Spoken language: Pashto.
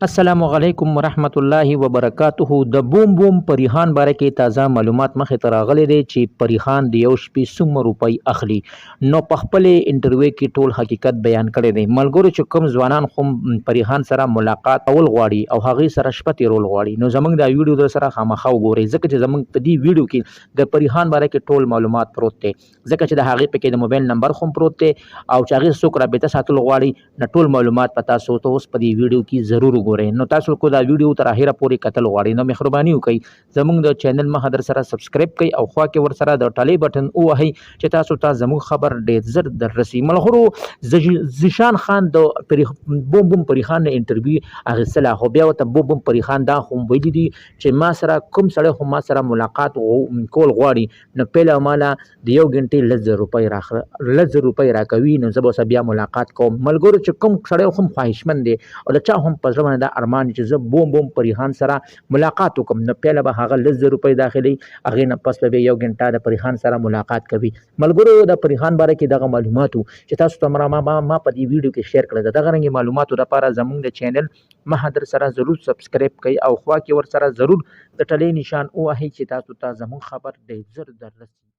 السلام علیکم ورحمت الله وبرکاته. د بوم بوم پریحان باره کې تازه معلومات مخې ته راغلي دي چې پریحان د یو شپې څومره روپۍ اخلي. نو په خپلې انټرویو کې ټول حقیقت بیان کړی دی. ملګرو چې کوم ځوانان خو پریحان سره ملاقات کول غواړي او هغې سره شپه تېرول غواړي، نو زموږ دا ویډیو در سره خامخا وګورئ، ځکه چې زموږ په دې ویډیو کې د پریحان باره کې ټول معلومات پروت دی، ځکه چې د هغې پکې د موبایل نمبر هم پروت دی او چې هغې څوک رابطه ساتل غواړي، نو ټول معلومات په تاسو ته اوس په دې ویډیو کې ضرور وګورئ. نو تاسو کو دا ویډیو تر اخره پورې کتل غواړئ، نو مهرباني وکړئ زموږ د چینل مخه در سره سبسکرایب کړئ او خوا کې ور سره د ټالۍ بټن ووهئ چې تاسو ته زموږ خبر ډېر زر در رسي. ملګرو زیشان خان د بوم بوم پریحان نه انټرویو اخیستله، خو بیا ورته بوم بوم پریحان دا خو ویلي دي چې ما سره کوم سړی خو ما سره ملاقات کول غواړي، نو پیله ماله د یو غنټې 10,000 روپۍ راکوي، نو زه به ورسره بیا ملاقات کوم. ملګرو چې کوم سړی هم خواهشمند دی او د چا هم په زړه باندې دا ارمان چې زه بوم بوم پریحان سره ملاقات وکم، نو پیله به هغه 10,000 روپۍ داخلي، هغې نه پس به یو غنټه د پریحان سره ملاقات کوي. ملګرو د پریحان باره کې دغه معلوماتو چې تاسو ته ما په دې ویډیو کې شیر کړی، د دغه رنګې معلوماتو لپاره زموږ د چینل مخه در سره ضرور سبسکرایب کړئ او خوا کې ور سره ضرور د ټلۍ نشان ووهئ چې تاسو ته زموږ خبر ډېر زر در رسي.